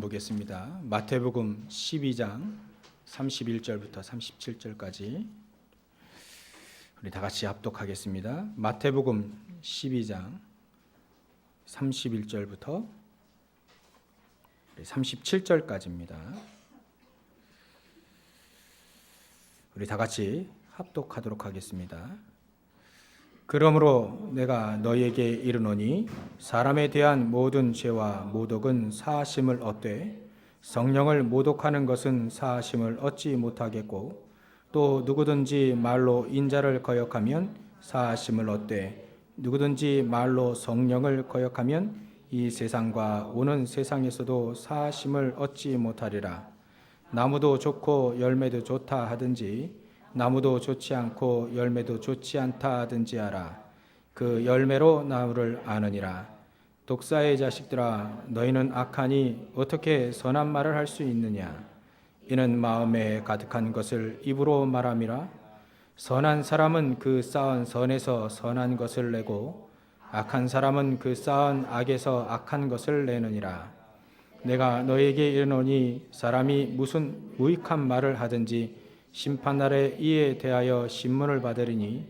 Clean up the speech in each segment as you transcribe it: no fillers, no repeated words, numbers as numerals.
보겠습니다. 마태복음 12장 31절부터 37절까지 우리 다 같이 합독하겠습니다. 마태복음 12장 31절부터 37절까지입니다. 우리 다 같이 합독하도록 하겠습니다. 그러므로 내가 너희에게 이르노니 사람에 대한 모든 죄와 모독은 사하심을 얻되 성령을 모독하는 것은 사하심을 얻지 못하겠고 또 누구든지 말로 인자를 거역하면 사하심을 얻되 누구든지 말로 성령을 거역하면 이 세상과 오는 세상에서도 사하심을 얻지 못하리라. 나무도 좋고 열매도 좋다 하든지 나무도 좋지 않고 열매도 좋지 않다 하든지 하라. 그 열매로 나무를 아느니라. 독사의 자식들아, 너희는 악하니 어떻게 선한 말을 할 수 있느냐? 이는 마음에 가득한 것을 입으로 말함이라. 선한 사람은 그 쌓은 선에서 선한 것을 내고 악한 사람은 그 쌓은 악에서 악한 것을 내느니라. 내가 너희에게 이르노니 사람이 무슨 무익한 말을 하든지 심판날에 이에 대하여 신문을 받으리니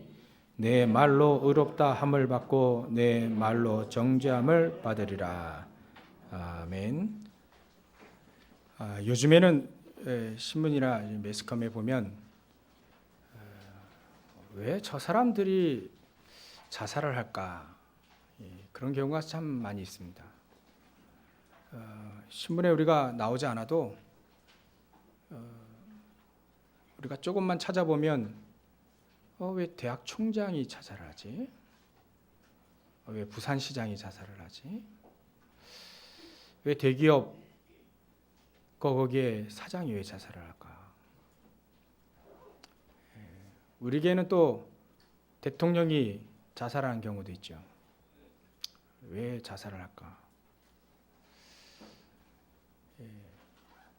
내 말로 의롭다 함을 받고 내 말로 정죄함을 받으리라. 아멘. 요즘에는 신문이나 매스컴에 보면 왜 저 사람들이 자살을 할까? 그런 경우가 참 많이 있습니다. 신문에 우리가 나오지 않아도 우리가 조금만 찾아보면 왜 대학 총장이 자살을 하지? 왜 부산시장이 자살을 하지? 왜 대기업 거기에 사장이 왜 자살을 할까? 우리에게는 또 대통령이 자살하는 경우도 있죠. 왜 자살을 할까?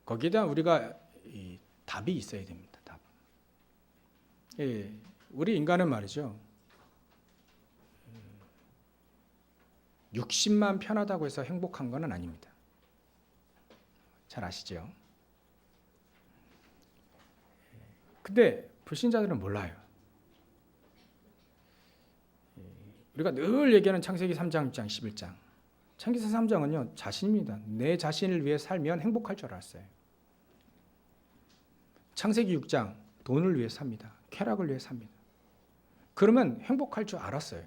거기에 대한 우리가 답이 있어야 됩니다. 답. 우리 인간은 말이죠. 육신만 편하다고 해서 행복한 건 아닙니다. 잘 아시죠? 근데 불신자들은 몰라요. 우리가 늘 얘기하는 창세기 3장, 6장, 11장. 창세기 3장은요, 자신입니다. 내 자신을 위해 살면 행복할 줄 알았어요. 창세기 6장, 돈을 위해 삽니다. 쾌락을 위해 삽니다. 그러면 행복할 줄 알았어요.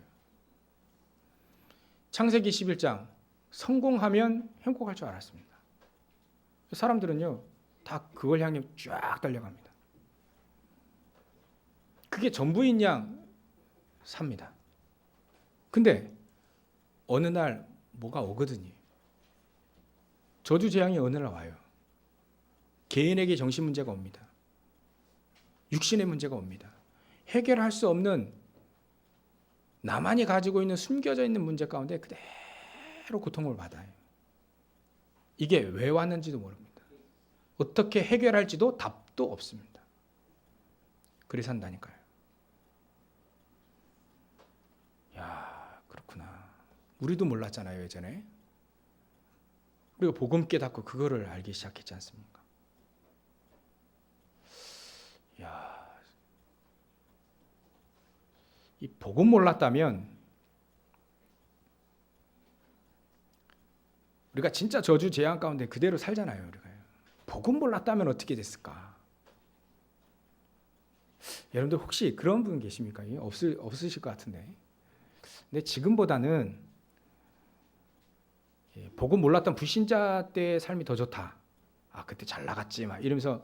창세기 11장, 성공하면 행복할 줄 알았습니다. 사람들은요, 다 그걸 향해 쫙 달려갑니다. 그게 전부인 양 삽니다. 근데 어느 날 뭐가 오거든요. 저주재앙이 어느 날 와요. 개인에게 정신 문제가 옵니다. 육신의 문제가 옵니다. 해결할 수 없는 나만이 가지고 있는 숨겨져 있는 문제 가운데 그대로 고통을 받아요. 이게 왜 왔는지도 모릅니다. 어떻게 해결할지도 답도 없습니다. 그래 산다니까요. 야, 그렇구나. 우리도 몰랐잖아요, 예전에. 우리가 복음 깨닫고 그거를 알기 시작했지 않습니까? 야, 이 복음 몰랐다면 우리가 진짜 저주 재앙 가운데 그대로 살잖아요. 우리가 복음 몰랐다면 어떻게 됐을까? 여러분들 혹시 그런 분 계십니까? 없으실 것 같은데. 근데 지금보다는 복음 몰랐던 불신자 때의 삶이 더 좋다. 그때 잘 나갔지 막 이러면서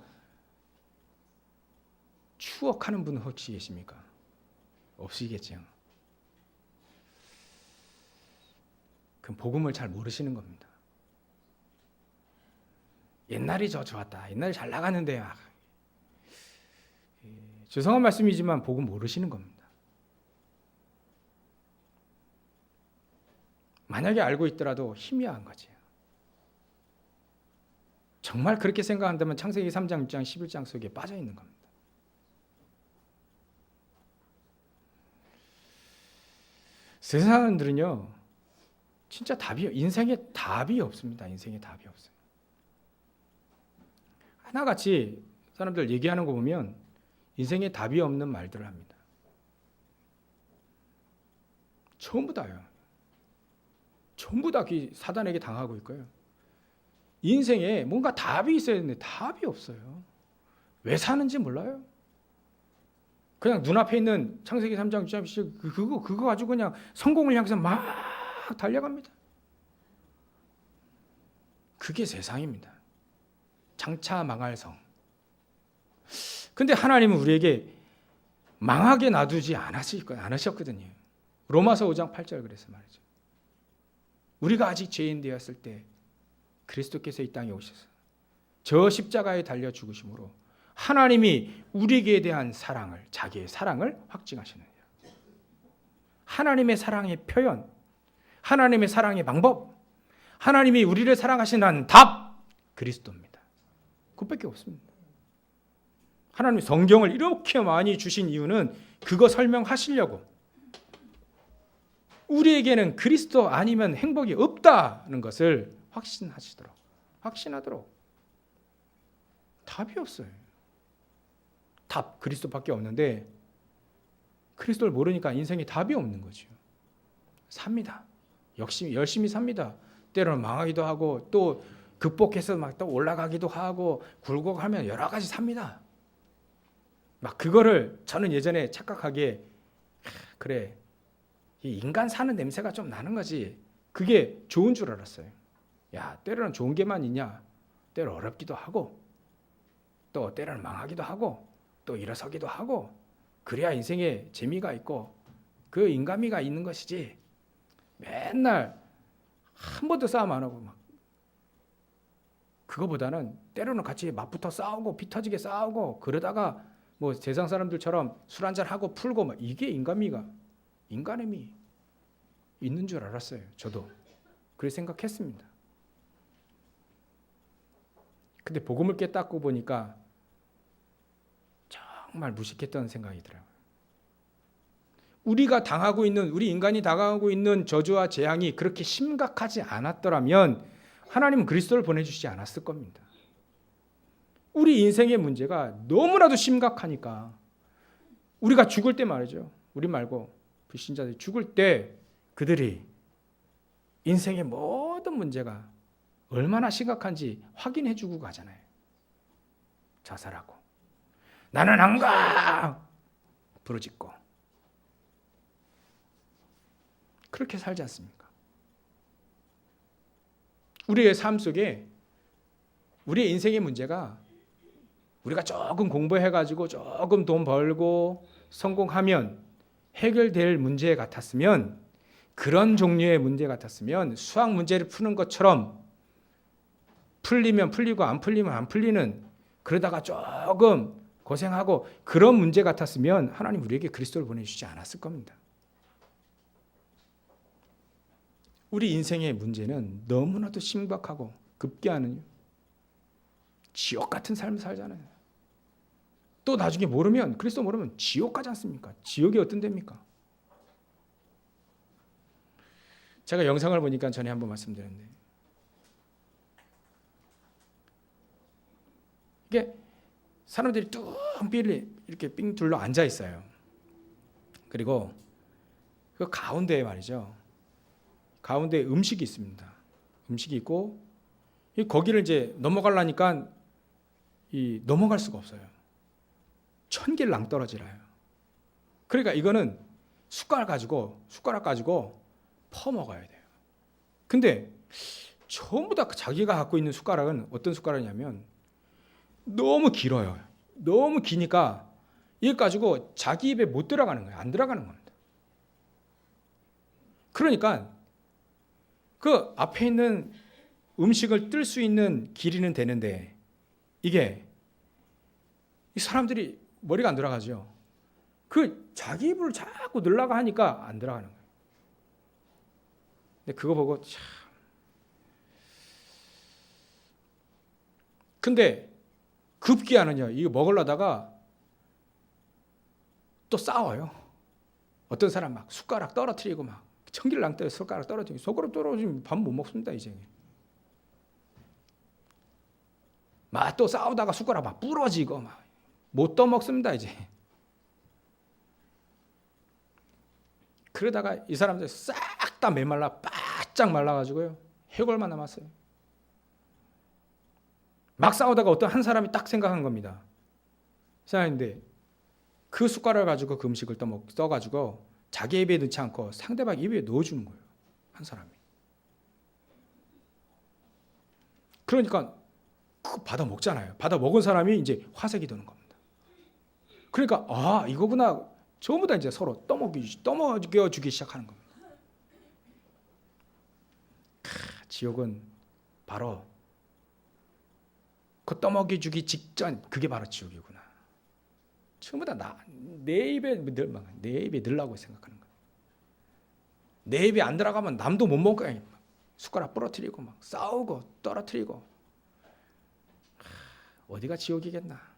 추억하는 분은 혹시 계십니까? 없으시겠죠. 그럼 복음을 잘 모르시는 겁니다. 옛날이 저 좋았다. 옛날에 잘 나갔는데 죄송한 말씀이지만 복음 모르시는 겁니다. 만약에 알고 있더라도 희미한 거지. 정말 그렇게 생각한다면 창세기 3장, 6장, 11장 속에 빠져 있는 겁니다. 세상 사람들은요, 진짜 인생에 답이 없습니다. 인생에 답이 없어요. 하나같이 사람들 얘기하는 거 보면 인생에 답이 없는 말들을 합니다. 전부 다요. 전부 다 사단에게 당하고 있고요. 인생에 뭔가 답이 있어야 되는데 답이 없어요. 왜 사는지 몰라요. 그냥 눈앞에 있는 창세기 3장 6장 그거 가지고 그냥 성공을 향해서 막 달려갑니다. 그게 세상입니다. 장차 망할 성. 근데 하나님은 우리에게 망하게 놔두지 않으셨거든요. 로마서 5장 8절 그래서 말이죠. 우리가 아직 죄인 되었을 때 그리스도께서 이 땅에 오셔서 저 십자가에 달려 죽으심으로 하나님이 우리에게 대한 사랑을, 자기의 사랑을 확증하시느니라. 하나님의 사랑의 표현, 하나님의 사랑의 방법, 하나님이 우리를 사랑하신다는 답, 그리스도입니다. 그것밖에 없습니다. 하나님 성경을 이렇게 많이 주신 이유는 그거 설명하시려고. 우리에게는 그리스도 아니면 행복이 없다는 것을 확신하도록. 답이 없어요. 답, 그리스도밖에 없는데 그리스도를 모르니까 인생에 답이 없는 거죠. 삽니다. 열심히 삽니다. 때로는 망하기도 하고 또 극복해서 막 또 올라가기도 하고 굴곡하면 여러 가지 삽니다. 막 그거를 저는 예전에 착각하기에 그래, 이 인간 사는 냄새가 좀 나는 거지. 그게 좋은 줄 알았어요. 야, 때로는 좋은 게만 있냐? 때로 어렵기도 하고 또 때로는 망하기도 하고 또 일어서기도 하고 그래야 인생에 재미가 있고 그 인간미가 있는 것이지. 맨날 한 번도 싸움 안 하고 막 그거보다는 때로는 같이 맞붙어 싸우고 피 터지게 싸우고 그러다가 뭐 세상 사람들처럼 술 한잔 하고 풀고 막 이게 인간의 미 있는 줄 알았어요. 저도 그렇게 생각했습니다. 근데 복음을 깨닫고 보니까 정말 무식했던 생각이 들어요. 우리 인간이 당하고 있는 저주와 재앙이 그렇게 심각하지 않았더라면 하나님은 그리스도를 보내주시지 않았을 겁니다. 우리 인생의 문제가 너무나도 심각하니까 우리가 죽을 때 말이죠. 우리 말고 불신자들이 죽을 때 그들이 인생의 모든 문제가 얼마나 심각한지 확인해 주고 가잖아요. 자살하고 나는 안 가! 부르짖고 그렇게 살지 않습니까? 우리의 삶 속에 우리의 인생의 문제가 우리가 조금 공부해가지고 조금 돈 벌고 성공하면 해결될 문제 같았으면 그런 종류의 문제 같았으면 수학 문제를 푸는 것처럼 풀리면 풀리고 안 풀리면 안 풀리는 그러다가 조금 고생하고 그런 문제 같았으면 하나님 우리에게 그리스도를 보내주시지 않았을 겁니다. 우리 인생의 문제는 너무나도 심각하고 급기야는 지옥 같은 삶을 살잖아요. 또 나중에 그리스도 모르면 지옥 가지 않습니까? 지옥이 어떤 데입니까? 제가 영상을 보니까 전에 한번 말씀드렸는데 이게 사람들이 뚱삐리 이렇게 삥 둘러 앉아 있어요. 그리고 그 가운데에 말이죠. 가운데에 음식이 있습니다. 음식이 있고 거기를 이제 넘어가려니까 넘어갈 수가 없어요. 1000개를 낭떠러지라요. 그러니까 이거는 숟가락 가지고 퍼먹어야 돼요. 근데 전부 다 자기가 갖고 있는 숟가락은 어떤 숟가락이냐면 너무 길어요. 너무 기니까 이거 가지고 자기 입에 못 들어가는 거예요. 안 들어가는 겁니다. 그러니까 그 앞에 있는 음식을 뜰 수 있는 길이는 되는데 이게 이 사람들이 머리가 안 들어가죠. 그 자기 입을 자꾸 넣으려고 하니까 안 들어가는 거예요. 근데 그거 보고 참. 근데 급기야는요. 이거 먹으려다가 또 싸워요. 어떤 사람 막 숟가락 떨어뜨리고 막 천길랑 떠 숟가락 떨어뜨리고 숟가락 떨어지면 밥 못 먹습니다. 이제 막 또 싸우다가 숟가락 막 부러지고 막 못 떠먹습니다 이제. 그러다가 이 사람들 싹 다 메말라 바짝 말라가지고요 해골만 남았어요. 막 싸우다가 어떤 한 사람이 딱 생각한 겁니다. 생각했는데 그 숟가락을 가지고 그 음식을 떠가지고 자기 입에 넣지 않고 상대방 입에 넣어주는 거예요. 한 사람이. 그러니까 그거 받아 먹잖아요. 받아 먹은 사람이 이제 화색이 도는 겁니다. 그러니까 아 이거구나. 전부 다 이제 서로 떠먹여주기 시작하는 겁니다. 지옥은 바로 그 떠먹여주기 직전 그게 바로 지옥이구나. 전부 다 내 입에 넣으려고 생각하는 거예요. 내 입에 안 들어가면 남도 못 먹고 숟가락 부러뜨리고 막 싸우고 떨어뜨리고 어디가 지옥이겠나.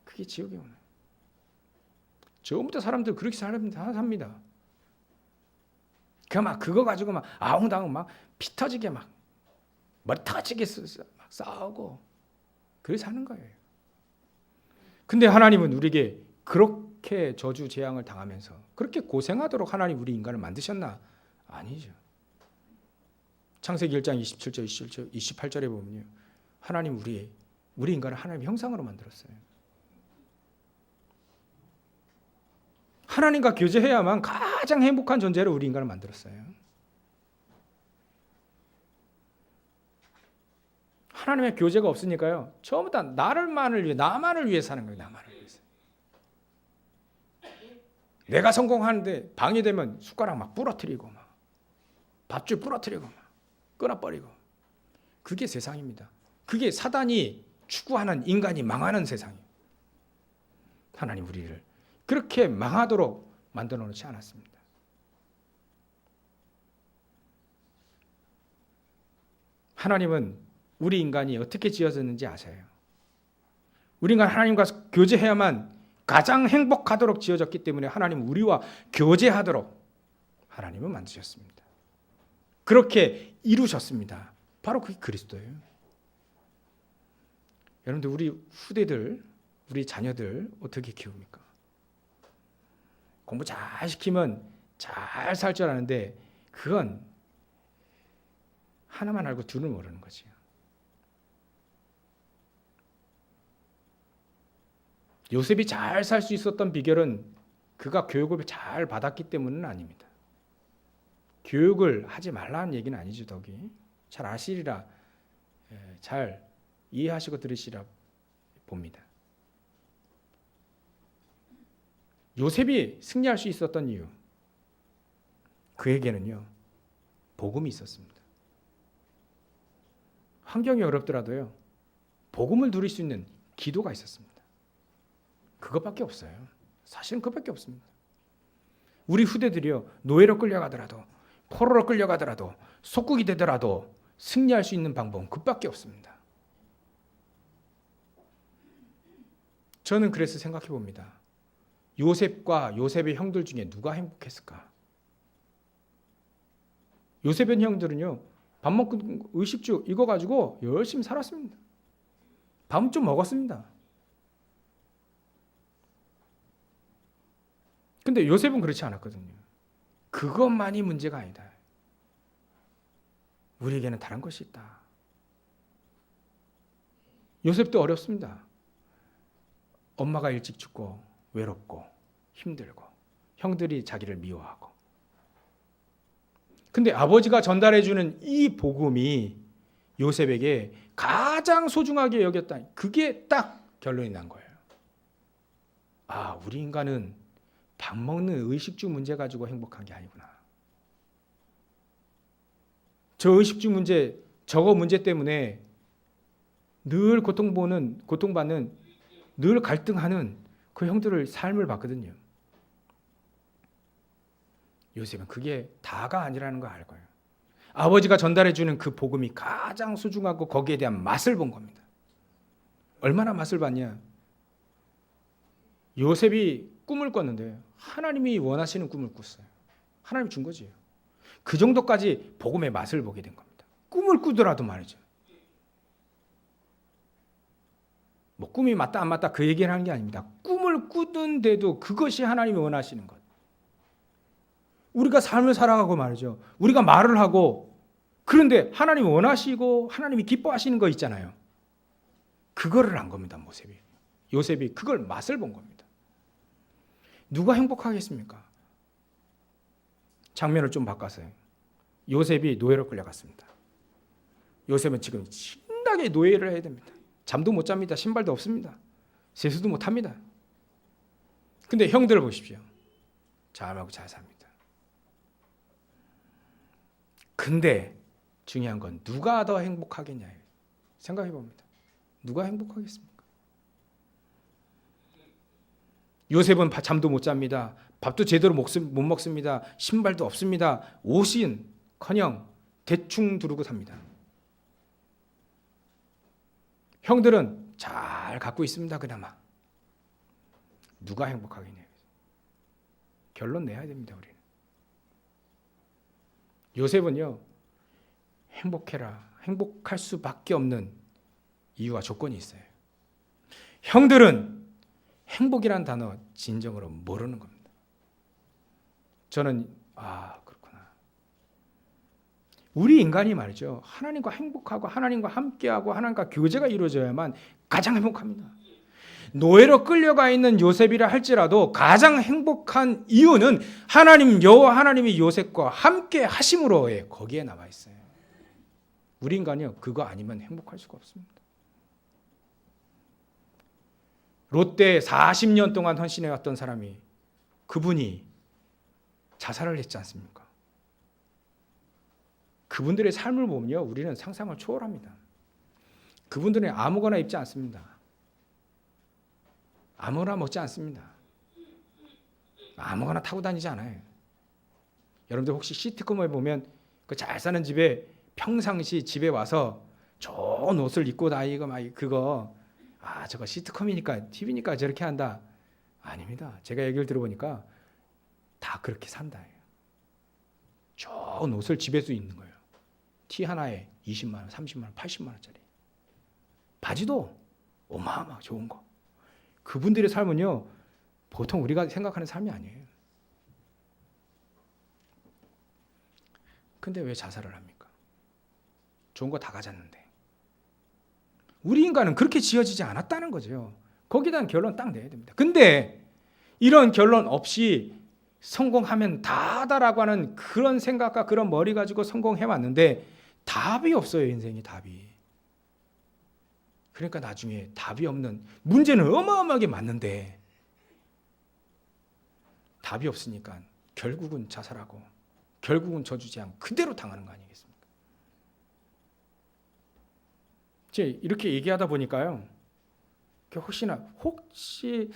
그게 지옥이구나. 처음부터 사람들 그렇게 삽니다. 그거 가지고 막 아웅다웅 막 피 터지게 막 머리 터지게 막 싸우고 그래서 사는 거예요. 근데 하나님은 우리에게 그렇게 저주 재앙을 당하면서 그렇게 고생하도록 하나님 우리 인간을 만드셨나? 아니죠. 창세기 1장 27절 28절에 보면요. 하나님 우리 인간을 하나님의 형상으로 만들었어요. 하나님과 교제해야만 가장 행복한 존재로 우리 인간을 만들었어요. 하나님의 교제가 없으니까요. 처음부터 나만을 위해 사는 거예요. 나만을 위해서. 내가 성공하는데 방해되면 숟가락 막 부러뜨리고 막 밧줄 부러뜨리고 막 끊어버리고. 그게 세상입니다. 그게 사단이 추구하는 인간이 망하는 세상이에요. 하나님 우리를 그렇게 망하도록 만들어 놓지 않았습니다. 하나님은 우리 인간이 어떻게 지어졌는지 아세요? 우리 인간 하나님과 교제해야만 가장 행복하도록 지어졌기 때문에 하나님은 우리와 교제하도록 하나님은 만드셨습니다. 그렇게 이루셨습니다. 바로 그게 그리스도예요. 여러분들 우리 후대들, 우리 자녀들 어떻게 키웁니까? 공부 잘 시키면 잘 살 줄 아는데 그건 하나만 알고 둘을 모르는 거지요. 요셉이 잘 살 수 있었던 비결은 그가 교육을 잘 받았기 때문은 아닙니다. 교육을 하지 말라는 얘기는 아니죠. 덕이 잘 아시리라 잘 이해하시고 들으시라 봅니다. 요셉이 승리할 수 있었던 이유, 그에게는요 복음이 있었습니다. 환경이 어렵더라도요 복음을 누릴 수 있는 기도가 있었습니다. 그것밖에 없어요. 사실은 그것밖에 없습니다. 우리 후대들이요 노예로 끌려가더라도 포로로 끌려가더라도 속국이 되더라도 승리할 수 있는 방법은 그것밖에 없습니다. 저는 그래서 생각해 봅니다. 요셉과 요셉의 형들 중에 누가 행복했을까? 요셉의 형들은요 밥 먹고 의식주 이거 가지고 열심히 살았습니다. 밥 좀 먹었습니다. 근데 요셉은 그렇지 않았거든요. 그것만이 문제가 아니다. 우리에게는 다른 것이 있다. 요셉도 어렵습니다. 엄마가 일찍 죽고 외롭고 힘들고 형들이 자기를 미워하고. 근데 아버지가 전달해주는 이 복음이 요셉에게 가장 소중하게 여겼다. 그게 딱 결론이 난 거예요. 아, 우리 인간은 밥 먹는 의식주 문제 가지고 행복한 게 아니구나. 저 의식주 문제, 저거 문제 때문에 늘 고통받는, 늘 갈등하는 그 형들을 삶을 봤거든요. 요셉은 그게 다가 아니라는 걸 알 거예요. 아버지가 전달해주는 그 복음이 가장 소중하고 거기에 대한 맛을 본 겁니다. 얼마나 맛을 봤냐? 요셉이 꿈을 꿨는데 하나님이 원하시는 꿈을 꿨어요. 하나님이 준 거지요. 그 정도까지 복음의 맛을 보게 된 겁니다. 꿈을 꾸더라도 말이죠. 뭐 꿈이 맞다 안 맞다 그 얘기를 하는 게 아닙니다. 꿈을 꾸는데도 그것이 하나님이 원하시는 것. 우리가 삶을 살아가고 말이죠. 우리가 말을 하고 그런데 하나님이 원하시고 하나님이 기뻐하시는 거 있잖아요. 그거를 안 겁니다. 요셉이 그걸 맛을 본 겁니다. 누가 행복하겠습니까? 장면을 좀 바꿔서요. 요셉이 노예로 끌려갔습니다. 요셉은 지금 신나게 노예를 해야 됩니다. 잠도 못 잡니다. 신발도 없습니다. 세수도 못 합니다. 근데 형들을 보십시오. 잘하고 잘 삽니다. 근데 중요한 건 누가 더 행복하겠냐 생각해 봅니다. 누가 행복하겠습니까? 요셉은 잠도 못 잡니다. 밥도 제대로 못 먹습니다. 신발도 없습니다. 옷은커녕 대충 두르고 삽니다. 형들은 잘 갖고 있습니다. 그나마. 누가 행복하겠냐. 결론 내야 됩니다. 우리는. 요셉은요. 행복할 수밖에 없는 이유와 조건이 있어요. 형들은 행복이란 단어 진정으로 모르는 겁니다. 저는 그렇구나. 우리 인간이 말이죠. 하나님과 행복하고 하나님과 함께하고 하나님과 교제가 이루어져야만 가장 행복합니다. 노예로 끌려가 있는 요셉이라 할지라도 가장 행복한 이유는 여호와 하나님이 요셉과 함께 하심으로에 거기에 남아 있어요. 우리 인간이요. 그거 아니면 행복할 수가 없습니다. 롯데 40년 동안 헌신해 왔던 사람이 그분이 자살을 했지 않습니까? 그분들의 삶을 보면요. 우리는 상상을 초월합니다. 그분들은 아무거나 입지 않습니다. 아무거나 먹지 않습니다. 아무거나 타고 다니지 않아요. 여러분들 혹시 시트콤에 보면 그 잘 사는 집에 평상시 집에 와서 좋은 옷을 입고 다니고 막 그거 저거 시트콤이니까 TV니까 저렇게 한다. 아닙니다. 제가 얘기를 들어보니까 다 그렇게 산다. 좋은 옷을 집에서 입는 거예요. 티 하나에 20만 원, 30만 원, 80만 원짜리. 바지도 어마어마하게 좋은 거. 그분들의 삶은요. 보통 우리가 생각하는 삶이 아니에요. 근데 왜 자살을 합니까? 좋은 거 다 가졌는데. 우리 인간은 그렇게 지어지지 않았다는 거죠. 거기에 대한 결론 딱 내야 됩니다. 근데 이런 결론 없이 성공하면 다다라고 하는 그런 생각과 그런 머리 가지고 성공해왔는데 답이 없어요. 인생이 답이. 그러니까 나중에 답이 없는 문제는 어마어마하게 많은데 답이 없으니까 결국은 자살하고 결국은 저주재앙 그대로 당하는 거 아니겠습니까? 이렇게 얘기하다 보니까요. 혹시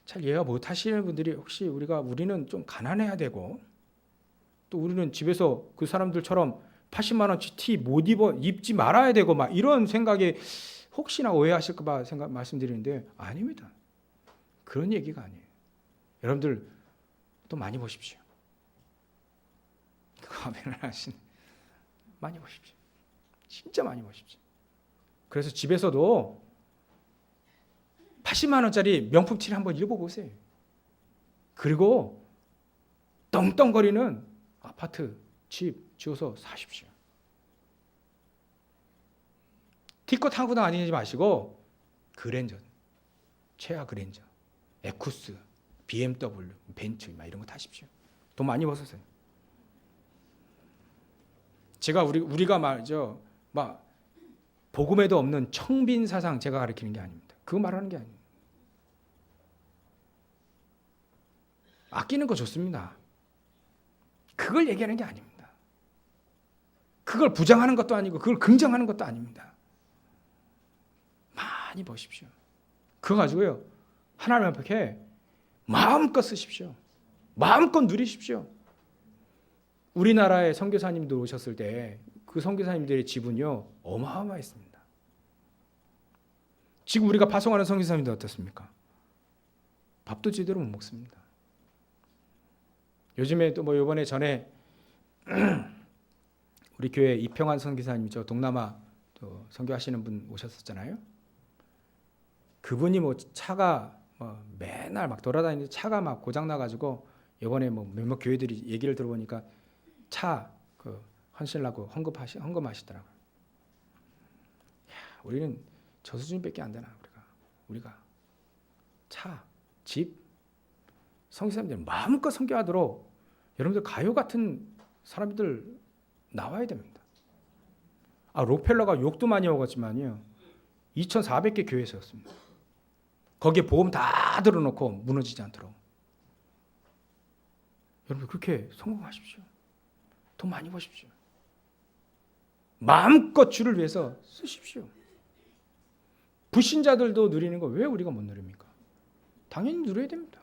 잘 이해가 못 하시는 분들이 혹시 우리는 좀 가난해야 되고 또 우리는 집에서 그 사람들처럼 80만 원치 티 못 입지 말아야 되고 막 이런 생각에 혹시나 오해하실까 봐 말씀드리는데 아닙니다. 그런 얘기가 아니에요. 여러분들 또 많이 보십시오. 아멘을 하시는 많이 보십시오. 진짜 많이 보십시오. 그래서 집에서도 80만 원짜리 명품 티를 한번 입어보세요. 그리고 떵떵거리는 아파트, 집 지어서 사십시오. 티껏 타고 다니지 마시고 그랜저, 최하 그랜저, 에쿠스, BMW, 벤츠 이런 거 타십시오. 돈 많이 버서요. 제가 우리가 말이죠, 복음에도 없는 청빈 사상 제가 가르치는 게 아닙니다. 그거 말하는 게 아닙니다. 아끼는 거 좋습니다. 그걸 얘기하는 게 아닙니다. 그걸 부정하는 것도 아니고 그걸 긍정하는 것도 아닙니다. 많이 보십시오. 그거 가지고요. 하나님 앞에 마음껏 쓰십시오. 마음껏 누리십시오. 우리나라에 선교사님들 오셨을 때 그 선교사님들의 지분이요 어마어마했습니다. 지금 우리가 파송하는 선교사님들 어떻습니까? 밥도 제대로 못 먹습니다. 요즘에 또 이번에 전에 우리 교회 이평환 선교사님 동남아 또 선교하시는 분 오셨었잖아요. 그분이 뭐 차가 뭐 맨날 막 돌아다니는데 차가 막 고장 나가지고 이번에 뭐 몇몇 교회들이 얘기를 들어보니까 차 그 헌신하고 헌금하시더라고요. 우리는 저 수준밖에 안 되나 우리가 차, 집, 성교사님들 마음껏 선교하도록 여러분들 가요 같은 사람들 나와야 됩니다. 록펠러가 욕도 많이 먹었지만요 2,400개 교회 세웠습니다. 거기에 보험 다 들어놓고 무너지지 않도록. 여러분 그렇게 성공하십시오. 돈 많이 버십시오. 마음껏 주를 위해서 쓰십시오. 불신자들도 누리는 거 왜 우리가 못 누립니까? 당연히 누려야 됩니다.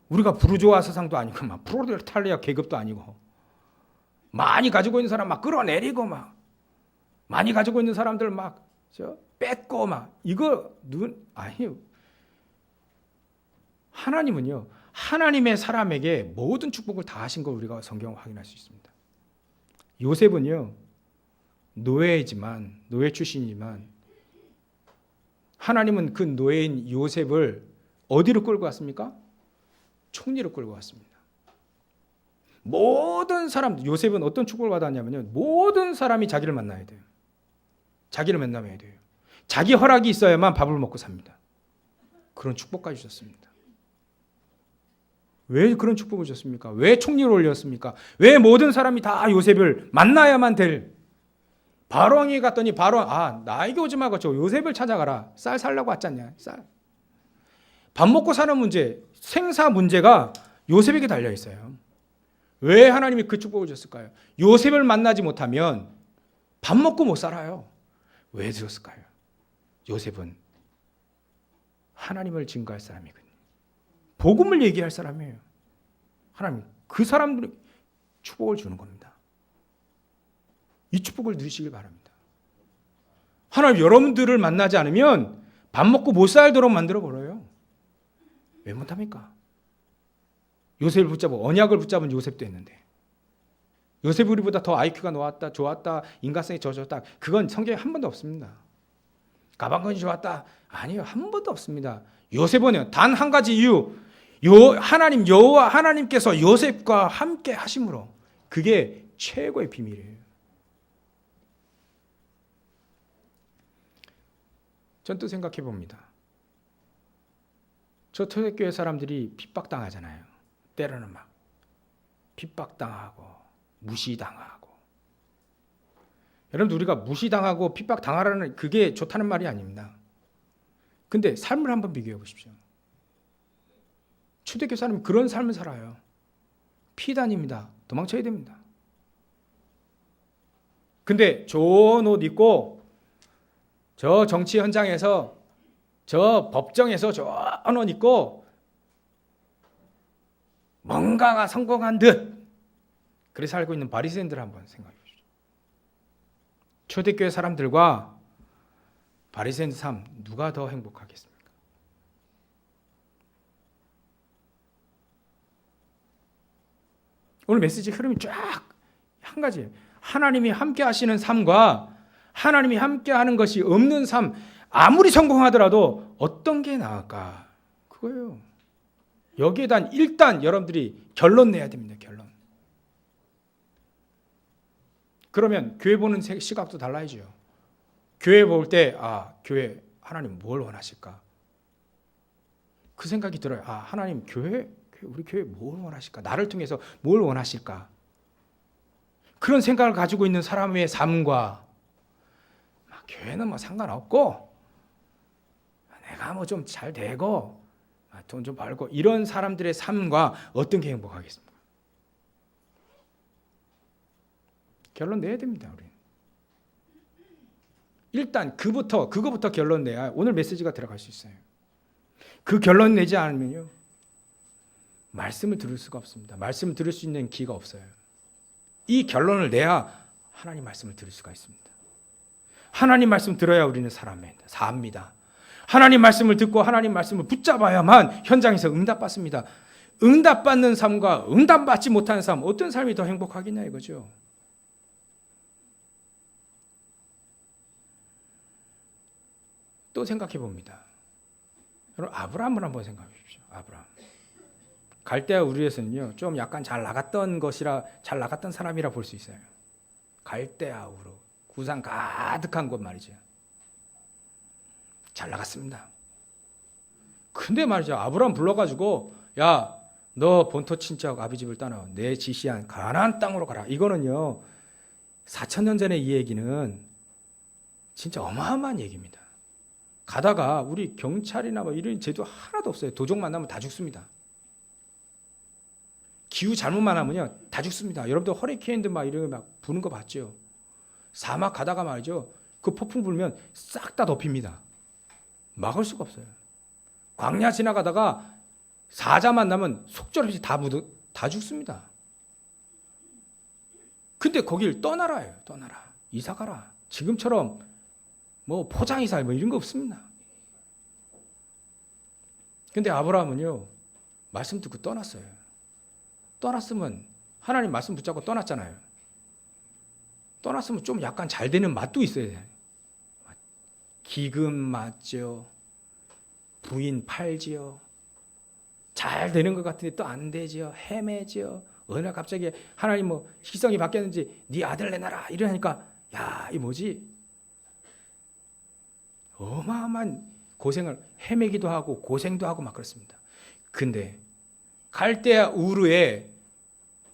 우리가 부르주아 세상도 아니고 막 프로레타리아 계급도 아니고 많이 가지고 있는 사람 막 끌어내리고 막 많이 가지고 있는 사람들 막 뺏고 막 이거 아니요. 하나님은요. 하나님의 사람에게 모든 축복을 다 하신 걸 우리가 성경을 확인할 수 있습니다. 요셉은요. 노예 출신이지만 하나님은 그 노예인 요셉을 어디로 끌고 갔습니까? 총리로 끌고 갔습니다. 모든 사람, 요셉은 어떤 축복을 받았냐면요. 모든 사람이 자기를 만나야 돼요. 자기를 만나야 돼요. 자기 허락이 있어야만 밥을 먹고 삽니다. 그런 축복까지 주셨습니다. 왜 그런 축복을 주셨습니까? 왜 총리로 올렸습니까? 왜 모든 사람이 다 요셉을 만나야만 될 바로왕이 갔더니 바로왕 나에게 오지 말고 저 요셉을 찾아가라. 쌀 살려고 왔잖냐. 쌀. 밥 먹고 사는 문제, 생사 문제가 요셉에게 달려 있어요. 왜 하나님이 그 축복을 줬을까요? 요셉을 만나지 못하면 밥 먹고 못 살아요. 왜 주셨을까요? 요셉은 하나님을 증거할 사람이거든요. 복음을 얘기할 사람이에요. 하나님 그 사람들이 축복을 주는 겁니다. 이 축복을 누리시길 바랍니다. 하나님 여러분들을 만나지 않으면 밥 먹고 못 살도록 만들어 버려요. 왜 못합니까? 요셉을 붙잡고 언약을 붙잡은 요셉도 했는데 요셉이 우리보다 더 IQ가 놓았다, 좋았다, 인간성이 좋았다. 그건 성경에 한 번도 없습니다. 가방건이 좋았다. 아니요. 한 번도 없습니다. 요셉은 단 한 가지 이유. 하나님 여호와 하나님께서 요셉과 함께 하심으로 그게 최고의 비밀이에요. 전 또 생각해 봅니다. 저 초대교회 사람들이 핍박당하잖아요. 때로는 막 핍박당하고 무시당하고. 여러분 우리가 무시당하고 핍박당하라는 그게 좋다는 말이 아닙니다. 근데 삶을 한번 비교해 보십시오. 초대교회 사람은 그런 삶을 살아요. 피단입니다. 도망쳐야 됩니다. 근데 좋은 옷 입고 저 정치 현장에서 저 법정에서 좋은 옷 입고 뭔가가 성공한 듯 그렇게 살고 있는 바리새인들 한번 생각해 보십시오. 초대교회 사람들과 바리새인 삶 누가 더 행복하겠습니까? 오늘 메시지 흐름이 쫙 한 가지예요. 하나님이 함께 하시는 삶과 하나님이 함께 하는 것이 없는 삶, 아무리 성공하더라도 어떤 게 나을까? 그거예요. 여기에 대한 일단 여러분들이 결론 내야 됩니다. 결론. 그러면 교회 보는 시각도 달라지죠. 교회 볼 때 교회 하나님 뭘 원하실까? 그 생각이 들어요. 하나님 우리 교회 뭘 원하실까? 나를 통해서 뭘 원하실까? 그런 생각을 가지고 있는 사람의 삶과 교회는 뭐 상관없고 내가 뭐 좀 잘 되고 돈 좀 벌고 이런 사람들의 삶과 어떤 게 행복하겠습니까? 결론 내야 됩니다. 우리 일단 그거부터 결론 내야 오늘 메시지가 들어갈 수 있어요. 그 결론 내지 않으면요 말씀을 들을 수가 없습니다. 말씀을 들을 수 있는 기회가 없어요. 이 결론을 내야 하나님 말씀을 들을 수가 있습니다. 하나님 말씀 들어야 우리는 삽니다. 하나님 말씀을 듣고 하나님 말씀을 붙잡아야만 현장에서 응답받습니다. 응답받는 삶과 응답받지 못하는 삶 어떤 삶이 더 행복하겠냐 이거죠. 또 생각해 봅니다. 여러분 아브라함을 한번 생각해 보십시오. 아브라함. 갈대아 우르에서는요 좀 약간 잘 나갔던 사람이라 볼 수 있어요. 갈대아 우르 구상 가득한 곳 말이죠. 잘 나갔습니다. 근데 말이죠 아브라함 불러가지고 야 너 본토 친척 아비 집을 떠나 내 지시한 가나안 땅으로 가라. 이거는요 4,000년 전의 이 얘기는 진짜 어마어마한 얘기입니다. 가다가 우리 경찰이나 뭐 이런 제도 하나도 없어요. 도적 만나면 다 죽습니다. 기후 잘못만 하면요 다 죽습니다. 여러분들 허리케인들 막 이런 거 막 부는 거 봤죠? 사막 가다가 말이죠 그 폭풍 불면 싹 다 덮입니다. 막을 수가 없어요. 광야 지나가다가 사자 만나면 속절없이 다 죽습니다. 근데 거길 떠나라예요. 떠나라. 이사 가라. 지금처럼 뭐 포장이사 뭐 이런 거 없습니다. 근데 아브라함은요 말씀 듣고 떠났어요. 떠났으면 하나님 말씀 붙잡고 떠났잖아요. 떠났으면 좀 약간 잘 되는 맛도 있어야 돼요. 기금 맞죠. 부인 팔지요. 잘 되는 것 같은데 또 안 되죠. 헤매죠. 어느 날 갑자기 하나님 뭐 식성이 바뀌었는지 네 아들 내놔라 이러니까 야, 이 뭐지? 어마어마한 고생을 헤매기도 하고 고생도 하고 막 그렇습니다. 근데 갈대아 우르에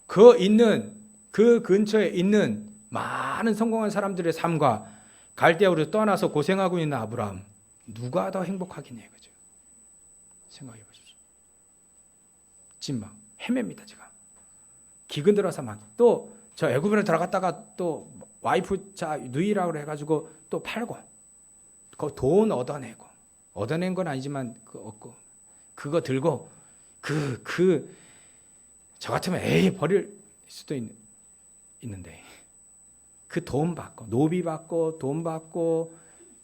그 근처에 있는 많은 성공한 사람들의 삶과 갈대아 우르를 떠나서 고생하고 있는 아브라함 누가 더 행복하겠냐 이거죠. 생각해 보십시오. 지금 막 헤맵니다 제가. 기근 들어서 막 또 저 애굽으로 들어갔다가 또 와이프 자 누이라고 해가지고 또 팔고 그 돈 얻어낸 건 아니지만 그 얻고 그거 들고 저 같으면 버릴 수도 있는데 그 돈 받고 노비 받고 돈 받고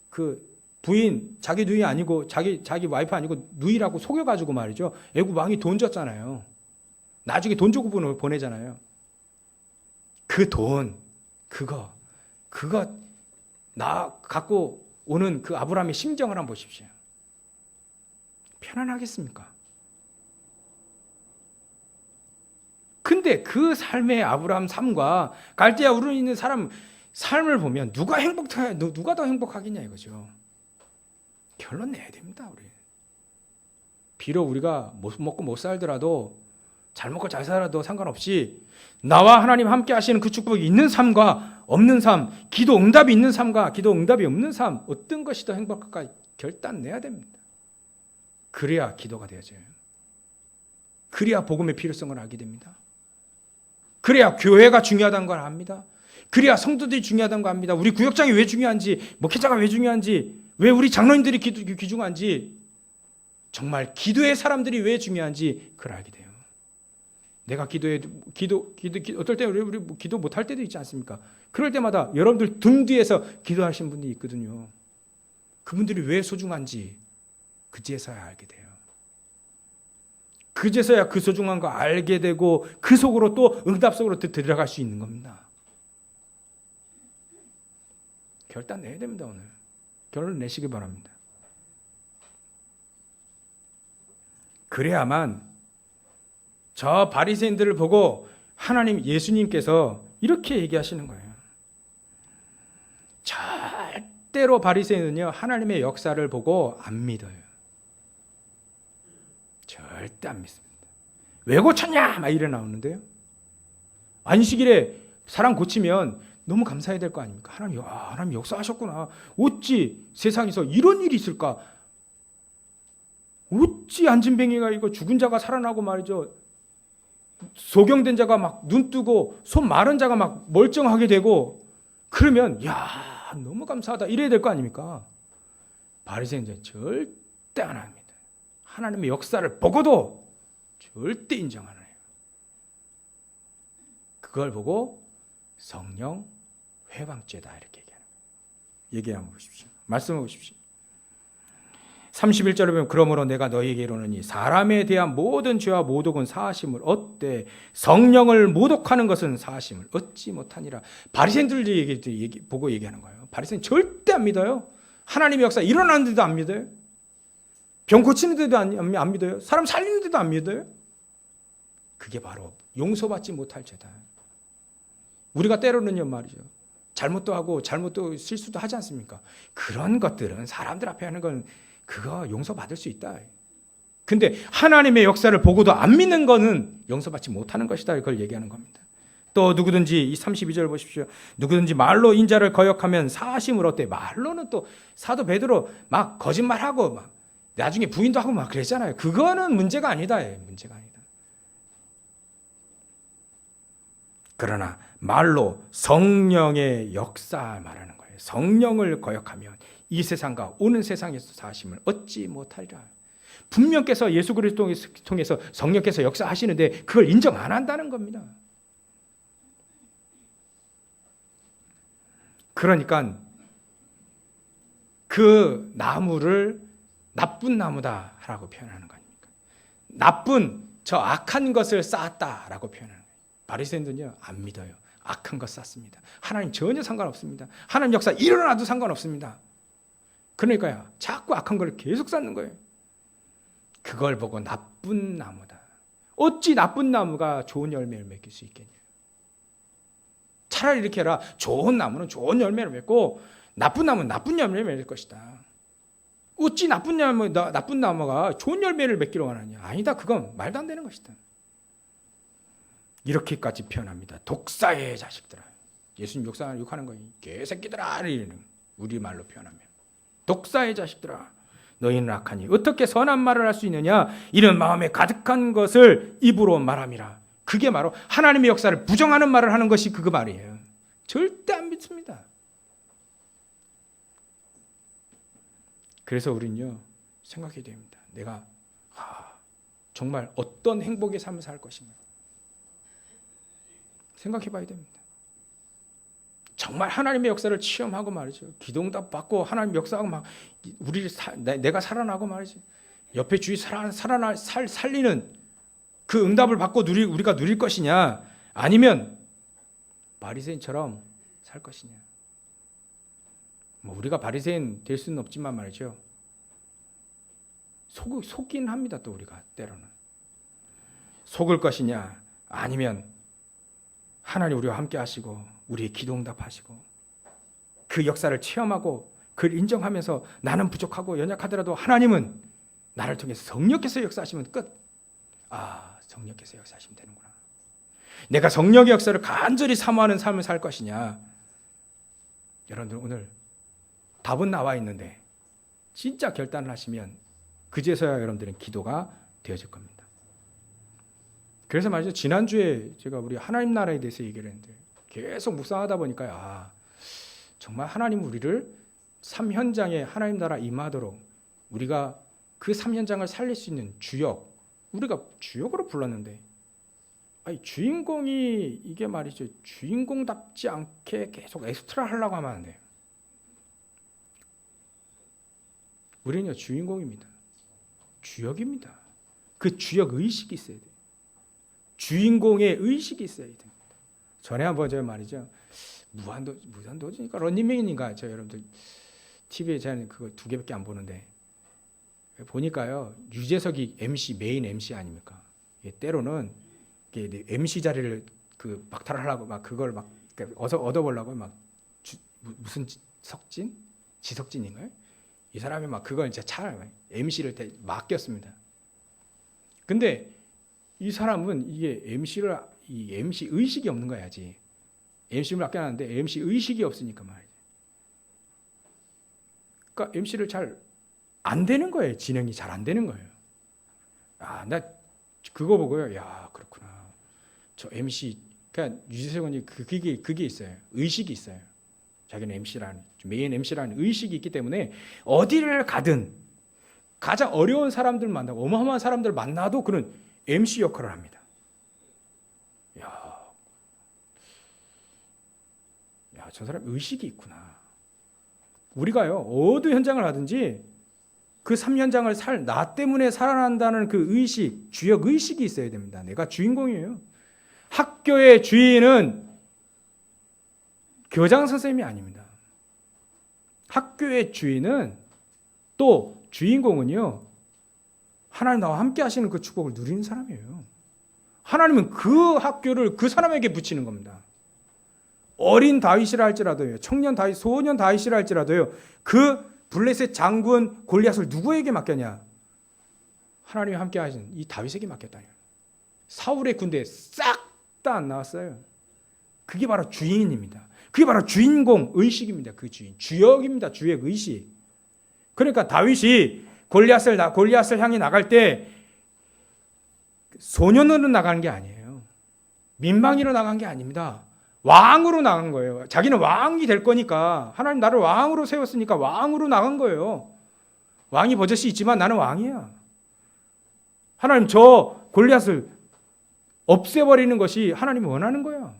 그 부인 자기 누이 아니고 자기 와이프 아니고 누이라고 속여가지고 말이죠. 애굽 왕이 돈 줬잖아요. 나중에 돈 주고 보내잖아요. 그 돈 그거 나 갖고 오는 그 아브라함의 심정을 한번 보십시오. 편안하겠습니까? 근데 그 삶의 아브라함 삶과 갈대아 우르에 있는 사람 삶을 보면 누가 더 행복하겠냐 이거죠. 결론 내야 됩니다. 우리. 비록 우리가 못 먹고 못 살더라도 잘 먹고 잘 살아도 상관없이 나와 하나님 함께 하시는 그 축복이 있는 삶과 없는 삶, 기도 응답이 있는 삶과 기도 응답이 없는 삶, 어떤 것이 더 행복할까 결단 내야 됩니다. 그래야 기도가 되어져요. 그래야 복음의 필요성을 알게 됩니다. 그래야 교회가 중요하다는 걸 압니다. 그래야 성도들이 중요하다는 걸 압니다. 우리 구역장이 왜 중요한지, 목회자가 왜 중요한지, 왜 우리 장로님들이 귀중한지, 정말 기도의 사람들이 왜 중요한지 그걸 알게 돼요. 내가 어떨 때 우리 기도 못할 때도 있지 않습니까? 그럴 때마다 여러분들 등 뒤에서 기도하시는 분들이 있거든요. 그분들이 왜 소중한지 그제서야 알게 돼요. 그제서야 그 소중한 거 알게 되고 그 속으로 또 응답 속으로 들어갈 수 있는 겁니다. 결단 내야 됩니다. 오늘 결론 내시기 바랍니다. 그래야만 저 바리새인들을 보고 하나님 예수님께서 이렇게 얘기하시는 거예요. 절대로 바리새인은요 하나님의 역사를 보고 안 믿어요. 절대 안 믿습니다. 왜 고쳤냐 막 이래 나오는데요. 안식일에 사람 고치면 너무 감사해야 될 거 아닙니까? 하나님 역사하셨구나. 어찌 세상에서 이런 일이 있을까? 어찌 안진뱅이가 이거 죽은 자가 살아나고 말이죠. 소경된 자가 막 눈 뜨고 손 마른 자가 막 멀쩡하게 되고 그러면 야 너무 감사하다 이래야 될 거 아닙니까? 바리새인들은 절대 안 합니다. 하나님의 역사를 보고도 절대 인정 안 해요. 그걸 보고 성령 회방죄다 이렇게 얘기하는 거예요. 얘기 한번 보십시오. 말씀을 보십시오. 31절에 보면 그러므로 내가 너희에게 이르노니 사람에 대한 모든 죄와 모독은 사하심을 얻되 성령을 모독하는 것은 사하심을 얻지 못하니라. 바리새인들 보고 얘기하는 거예요. 바리새인 절대 안 믿어요. 하나님의 역사 일어나는데도 안 믿어요? 병 고치는데도 안 믿어요? 사람 살리는데도 안 믿어요? 그게 바로 용서받지 못할 죄다. 우리가 때로는요 말이죠. 잘못도 하고 잘못도 실수도 하지 않습니까? 그런 것들은 사람들 앞에 하는 건 그거 용서받을 수 있다. 근데 하나님의 역사를 보고도 안 믿는 거는 용서받지 못하는 것이다. 그걸 얘기하는 겁니다. 또 누구든지 이 32절 보십시오. 누구든지 말로 인자를 거역하면 사하심을 얻되. 말로는 또 사도 베드로 막 거짓말하고 막 나중에 부인도 하고 막 그랬잖아요. 그거는 문제가 아니다. 문제가 아니다. 그러나 말로 성령의 역사 말하는 거예요. 성령을 거역하면 이 세상과 오는 세상에서 사하심을 얻지 못하리라. 분명께서 예수 그리스도를 통해서 성령께서 역사하시는데 그걸 인정 안 한다는 겁니다. 그러니까 그 나무를 나쁜 나무다라고 표현하는 거니까. 나쁜 저 악한 것을 쌓았다라고 표현하는 거예요. 바리새인들은요 안 믿어요. 악한 것 쌓습니다. 하나님 전혀 상관없습니다. 하나님 역사 일어나도 상관없습니다. 그러니까요 자꾸 악한 걸 계속 쌓는 거예요. 그걸 보고 나쁜 나무다. 어찌 나쁜 나무가 좋은 열매를 맺을 수 있겠냐. 차라리 이렇게 해라. 좋은 나무는 좋은 열매를 맺고 나쁜 나무는 나쁜 열매를 맺을 것이다. 어찌 나쁜 나무가 좋은 열매를 맺기로 하느냐. 아니다. 그건 말도 안 되는 것이다. 이렇게까지 표현합니다. 독사의 자식들아. 예수님 욕하는 거예요. 개새끼들아. 우리말로 표현하면. 독사의 자식들아. 너희는 악하니 어떻게 선한 말을 할 수 있느냐. 이런 마음에 가득한 것을 입으로 말함이라. 그게 바로 하나님의 역사를 부정하는 말을 하는 것이 그거 말이에요. 절대 안 믿습니다. 그래서 우리는요 생각해야 됩니다. 내가 정말 어떤 행복의 삶을 살 것인가 생각해 봐야 됩니다. 정말 하나님의 역사를 체험하고 말이죠. 기도응답 받고 하나님 역사하고 막 내가 살아나고 말이죠. 옆에 주위 살리는 그 응답을 받고 우리가 누릴 것이냐, 아니면 바리새인처럼 살 것이냐. 우리가 바리새인 될 수는 없지만 말이죠. 속긴 합니다. 또 우리가 때로는 속을 것이냐, 아니면 하나님 우리와 함께 하시고 우리의 기도 응답하시고 그 역사를 체험하고 그걸 인정하면서 나는 부족하고 연약하더라도 하나님은 나를 통해서 성령께서 역사하시면 끝. 성령께서 역사하시면 되는구나. 내가 성령의 역사를 간절히 사모하는 삶을 살 것이냐. 여러분들 오늘 답은 나와 있는데 진짜 결단을 하시면 그제서야 여러분들은 기도가 되어질 겁니다. 그래서 말이죠. 지난주에 제가 우리 하나님 나라에 대해서 얘기를 했는데 계속 묵상하다 보니까 정말 하나님 우리를 3현장에 하나님 나라 임하도록 우리가 그 3현장을 살릴 수 있는 주역, 우리가 주역으로 불렀는데 주인공이 이게 말이죠. 주인공답지 않게 계속 엑스트라 하려고 하면 안 돼요. 우리는요 주인공입니다. 주역입니다. 그 주역 의식이 있어야 돼요. 주인공의 의식이 있어야 됩니다. 전에 한번 저 말이죠. 무한도전이니까 런닝맨인가 저 여러분들 TV에 저는 그거 2개밖에 안 보는데 보니까요 유재석이 메인 MC 아닙니까? 때로는 MC 자리를 그 박탈하려고 막 그걸 막 얻어보려고 막 무슨 지석진인가요? 이 사람이 막 그걸 이제 MC를 맡겼습니다. 근데 이 사람은 이게 MC 의식이 없는 거야지. MC를 맡겨놨는데 MC 의식이 없으니까 말이죠. 그러니까 MC를 잘 안 되는 거예요. 진행이 잘 안 되는 거예요. 나 그거 보고요. 그렇구나. 저 MC, 그러니까 유재석은 그게 있어요. 의식이 있어요. 자기는 메인 MC라는 의식이 있기 때문에 어디를 가든 가장 어려운 사람들 만나고 어마어마한 사람들 만나도 그는 MC 역할을 합니다. 저 사람 의식이 있구나. 우리가요 어느 현장을 하든지 그 3현장을 나 때문에 살아난다는 그 의식, 주역 의식이 있어야 됩니다. 내가 주인공이에요. 학교의 주인은 교장 선생님이 아닙니다. 학교의 주인은 또 주인공은요, 하나님 나와 함께 하시는 그 축복을 누리는 사람이에요. 하나님은 그 학교를 그 사람에게 붙이는 겁니다. 어린 다윗이라 할지라도요, 청년 다윗, 소년 다윗이라 할지라도요, 그 블레셋 장군 골리앗을 누구에게 맡겼냐? 하나님이 함께 하신 이 다윗에게 맡겼다. 사울의 군대에 싹 다 안 나왔어요. 그게 바로 주인입니다. 그게 바로 주인공 의식입니다. 그 주인, 주역입니다. 주역 의식. 그러니까 다윗이 골리앗을 향해 나갈 때 소년으로 나가는 게 아니에요. 민방위로 나간 게 아닙니다. 왕으로 나간 거예요. 자기는 왕이 될 거니까, 하나님 나를 왕으로 세웠으니까 왕으로 나간 거예요. 왕이 버젓이 있지만 나는 왕이야. 하나님 저 골리앗을 없애버리는 것이 하나님이 원하는 거야.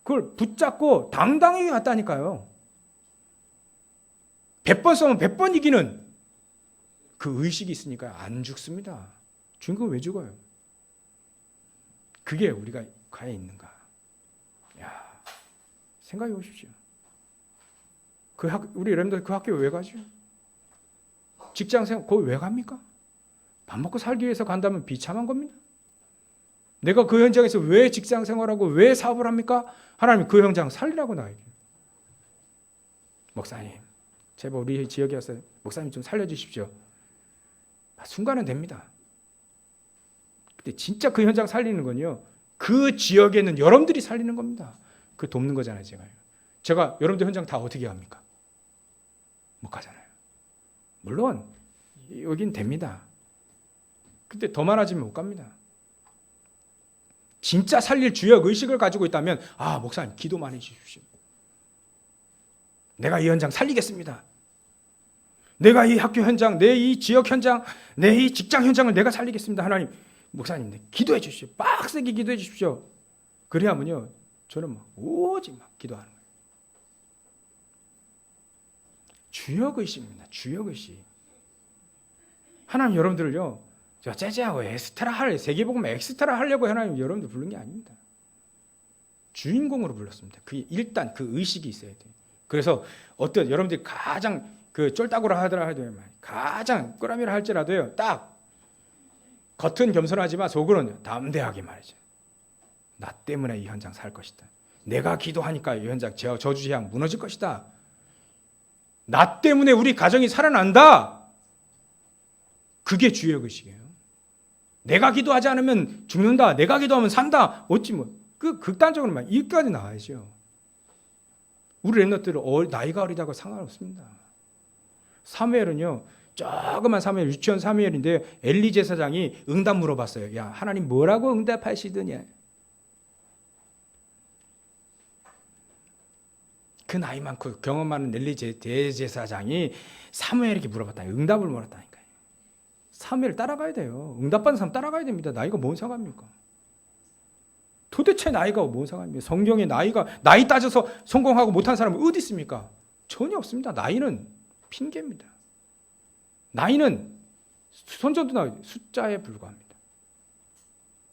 그걸 붙잡고 당당하게 갔다니까요. 100번 싸우면 100번 이기는 그 의식이 있으니까 안 죽습니다. 주인공은 왜 죽어요? 그게 우리가 과연 있는가? 야, 생각해 보십시오. 우리 여러분들 그 학교 왜 가죠? 직장생활 거기 왜 갑니까? 밥 먹고 살기 위해서 간다면 비참한 겁니다. 내가 그 현장에서 왜 직장생활하고 왜 사업을 합니까? 하나님이 그 현장 살리라고 나에게. 목사님, 제발 우리 지역에 와서 목사님 좀 살려주십시오. 순간은 됩니다. 근데 진짜 그 현장 살리는 건요, 그 지역에 있는 여러분들이 살리는 겁니다. 그 돕는 거잖아요. 제가 여러분들 현장 다 어떻게 합니까? 못 가잖아요. 물론 여긴 됩니다. 근데 더 많아지면 못 갑니다. 진짜 살릴 주역 의식을 가지고 있다면, 목사님 기도만 해주십시오. 내가 이 현장 살리겠습니다. 내가 이 학교 현장, 내 이 지역 현장, 내 이 직장 현장을 내가 살리겠습니다. 하나님, 목사님 기도해 주십시오. 빡세게 기도해 주십시오. 그래야면요, 저는 오직 기도하는 거예요. 주역 의식입니다. 주역 의식. 하나님 여러분들을요, 제자하고 세계복음 엑스트라 하려고 하나님 여러분들 부른 게 아닙니다. 주인공으로 불렀습니다. 일단 그 의식이 있어야 돼요. 그래서 여러분들이 가장 쫄딱으로 하더라도, 가장 꾸러미를 할지라도요, 딱 겉은 겸손하지만 속으로는 담대하게 말이죠. 나 때문에 이 현장 살 것이다. 내가 기도하니까 이 현장 저주재앙 무너질 것이다. 나 때문에 우리 가정이 살아난다. 그게 주역 의식이에요. 내가 기도하지 않으면 죽는다. 내가 기도하면 산다. 어찌 그 극단적으로만 여기까지 나와야죠. 우리 랩너들은 나이가 어리다고 상관없습니다. 사무엘은요, 조그만 사무엘, 유치원 사무엘인데 엘리 제사장이 응답 물어봤어요. 야, 하나님 뭐라고 응답하시더냐? 그 나이 많고 경험 많은 엘리 대제사장이 사무엘에게 물어봤다. 응답을 물었다니까요. 사무엘 따라가야 돼요. 응답받는 사람 따라가야 됩니다. 나이가 뭔 상관입니까? 도대체 나이가 뭔 상관입니까? 성경에 나이 따져서 성공하고 못한 사람은 어디 있습니까? 전혀 없습니다. 나이는 핑계입니다. 나이는 손전도 나와요. 숫자에 불과합니다.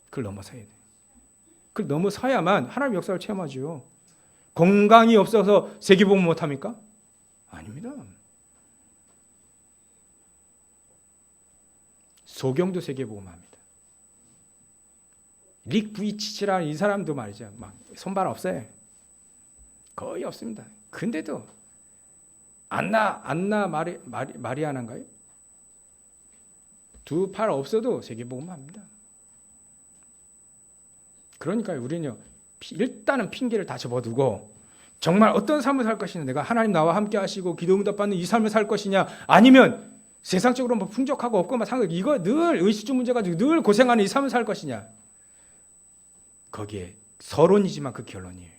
그걸 넘어서야 돼요. 그걸 넘어서야만 하나님의 역사를 체험하죠. 건강이 없어서 세계복음 못합니까? 아닙니다. 소경도 세계복음합니다. 릭 부이치치라는 이 사람도 말이죠. 손발 없어요. 거의 없습니다. 근데도 안나 마리아나인가요? 두 팔 없어도 세계복음합니다. 그러니까 우리는요, 일단은 핑계를 다 접어두고 정말 어떤 삶을 살 것이냐, 내가 하나님 나와 함께 하시고 기도 응답받는 이 삶을 살 것이냐, 아니면 세상적으로 풍족하고 없고만 이거 늘 의식주 문제 가지고 늘 고생하는 이 삶을 살 것이냐. 거기에 서론이지만 그 결론이에요.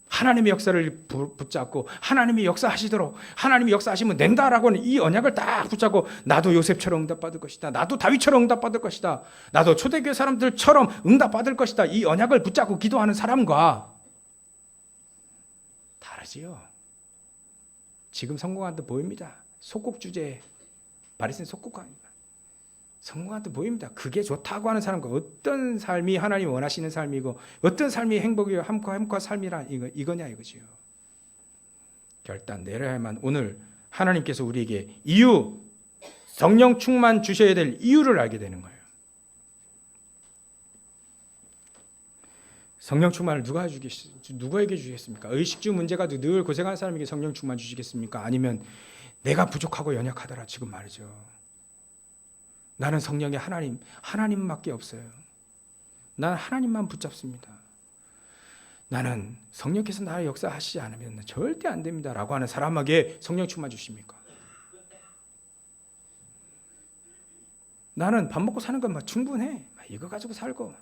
하나님의 역사를 붙잡고 하나님이 역사하시도록, 하나님이 역사하시면 된다라고 하는 이 언약을 딱 붙잡고, 나도 요셉처럼 응답받을 것이다. 나도 다윗처럼 응답받을 것이다. 나도 초대교회 사람들처럼 응답받을 것이다. 이 언약을 붙잡고 기도하는 사람과 다르지요. 지금 성공한 듯 보입니다. 속국 주제, 바리새인 속국 아닙니다. 성공한 듯 보입니다. 그게 좋다고 하는 사람과 어떤 삶이 하나님이 원하시는 삶이고 어떤 삶이 행복이고 함과 삶이라 이거냐 이거지요. 결단 내려야만 오늘 하나님께서 우리에게 성령 충만 주셔야 될 이유를 알게 되는 거예요. 성령 충만을 누구에게 주시겠습니까? 의식주 문제가 늘 고생하는 사람에게 성령 충만 주시겠습니까? 아니면 내가 부족하고 연약하더라 지금 말이죠. 나는 성령의 하나님밖에 없어요. 난 하나님만 붙잡습니다. 나는 성령께서 나의 역사하시지 않으면 절대 안 됩니다 라고 하는 사람에게 성령 충만 주십니까? 나는 밥 먹고 사는 건 충분해. 이거 가지고 살고.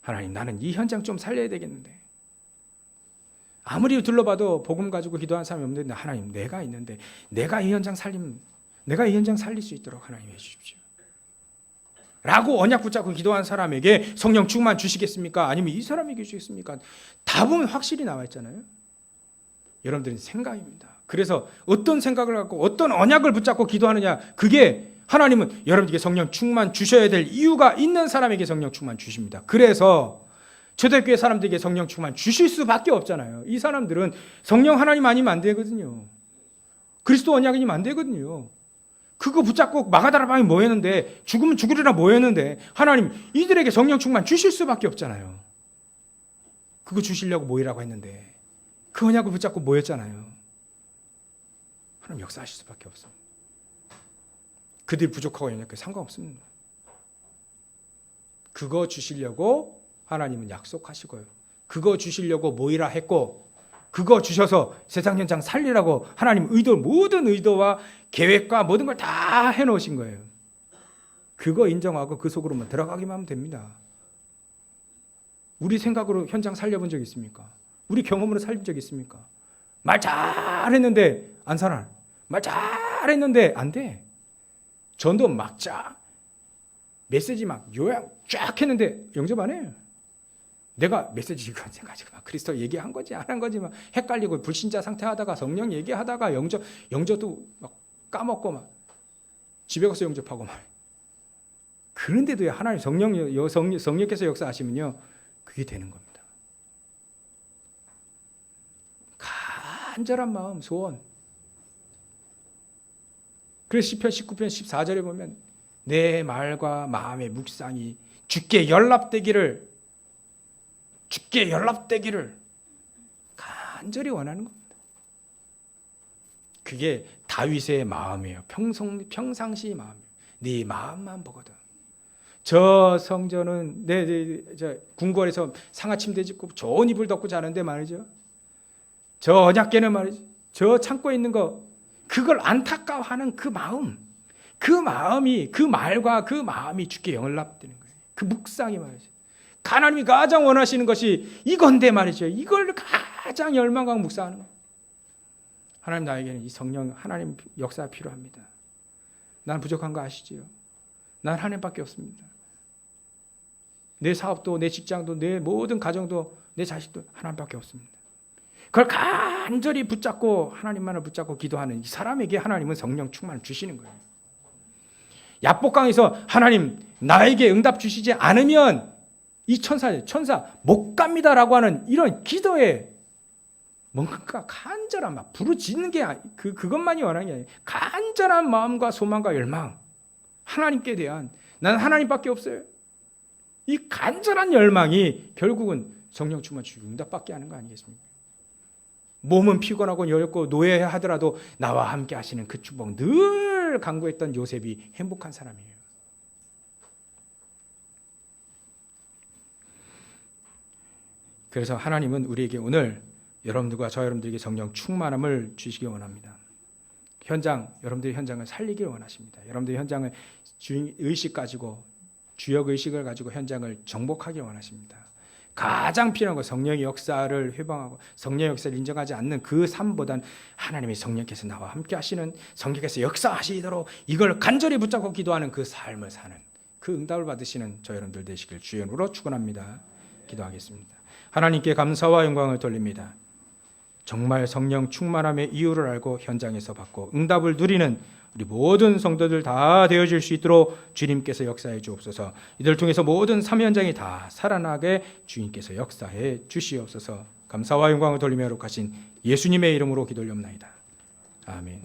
하나님, 나는 이 현장 좀 살려야 되겠는데. 아무리 둘러봐도 복음 가지고 기도하는 사람이 없는데 하나님, 내가 있는데 내가 이 현장 살릴 수 있도록 하나님 해주십시오. 라고 언약 붙잡고 기도한 사람에게 성령 충만 주시겠습니까? 아니면 이 사람에게 주시겠습니까? 답은 확실히 나와 있잖아요. 여러분들은 생각입니다. 그래서 어떤 생각을 갖고 어떤 언약을 붙잡고 기도하느냐, 그게 하나님은 여러분에게 성령 충만 주셔야 될 이유가 있는 사람에게 성령 충만 주십니다. 그래서 초대교회 사람들에게 성령 충만 주실 수밖에 없잖아요. 이 사람들은 성령 하나님 아니면 안 되거든요. 그리스도 언약이면 안 되거든요. 그거 붙잡고 마가다라방에 모였는데, 죽으면 죽으리라 모였는데 하나님 이들에게 성령 충만 주실 수밖에 없잖아요. 그거 주시려고 모이라고 했는데 그 언약을 붙잡고 모였잖아요. 하나님 역사하실 수밖에 없어요. 그들 부족하고 연약해 상관없습니다. 그거 주시려고 하나님은 약속하시고요. 그거 주시려고 모이라 했고, 그거 주셔서 세상 현장 살리라고 하나님 모든 의도와 계획과 모든 걸 다 해놓으신 거예요. 그거 인정하고 그 속으로만 들어가기만 하면 됩니다. 우리 생각으로 현장 살려본 적 있습니까? 우리 경험으로 살린 적 있습니까? 말 잘했는데 안 살아. 말 잘했는데 안 돼. 전도 막 메시지 막 요약 쫙 했는데 영접 안 해요. 내가 메시지 이거 가지고 막 그리스도 얘기한 거지 안 한 거지 막 헷갈리고 불신자 상태 하다가 성령 얘기하다가 영접도 막 까먹고 막 집에 가서 영접하고 막. 그런데도 하나님 성령께서 역사하시면요 그게 되는 겁니다. 간절한 마음, 소원. 그래서 시편 19편 14절에 보면 내 말과 마음의 묵상이 주께 연락되기를 간절히 원하는 겁니다. 그게 다윗의 마음이에요. 평상시 마음이에요. 네 마음만 보거든. 저 성전은 저 궁궐에서 상하침대 짓고 좋은 이불 덮고 자는데 말이죠. 저 언약궤는 말이죠. 저 창고에 있는 거 그걸 안타까워하는 그 마음이 그 말과 그 마음이 주께 연락되는 거예요. 그 묵상이 말이죠. 하나님이 가장 원하시는 것이 이건데 말이죠. 이걸 가장 열망하고 묵상하는 거예요. 하나님, 나에게는 이 성령 하나님 역사가 필요합니다. 난 부족한 거 아시지요? 난 하나님밖에 없습니다. 내 사업도 내 직장도 내 모든 가정도 내 자식도 하나님밖에 없습니다. 그걸 간절히 붙잡고 하나님만을 붙잡고 기도하는 이 사람에게 하나님은 성령 충만을 주시는 거예요. 야복강에서 하나님 나에게 응답 주시지 않으면 이 천사 못 갑니다라고 하는 이런 기도에 뭔가 간절한 막 부르짖는 게 그것만이 원하는 게 아니에요. 간절한 마음과 소망과 열망, 하나님께 대한 나는 하나님밖에 없어요. 이 간절한 열망이 결국은 성령 충만 주시고 응답받게 하는 거 아니겠습니까? 몸은 피곤하고 여렵고 노예하더라도 나와 함께 하시는 그 축복 늘 간구했던 요셉이 행복한 사람이에요. 그래서 하나님은 우리에게 오늘 여러분들과 여러분들에게 성령 충만함을 주시기 원합니다. 여러분들의 현장을 살리길 원하십니다. 여러분들의 현장을 의식 가지고 주역 의식을 가지고 현장을 정복하길 원하십니다. 가장 필요한 건 성령의 역사를 회방하고 성령의 역사를 인정하지 않는 그 삶보단 하나님의 성령께서 나와 함께 하시는, 성령께서 역사하시도록 이걸 간절히 붙잡고 기도하는 그 삶을 사는, 그 응답을 받으시는 저 여러분들 되시길 주의 이름으로 축원합니다. 기도하겠습니다. 하나님께 감사와 영광을 돌립니다. 정말 성령 충만함의 이유를 알고 현장에서 받고 응답을 누리는 우리 모든 성도들 다 되어질 수 있도록 주님께서 역사해 주옵소서. 이들을 통해서 모든 삶의 현장이 다 살아나게 주님께서 역사해 주시옵소서. 감사와 영광을 돌리며 하신 예수님의 이름으로 기도올리옵나이다. 아멘.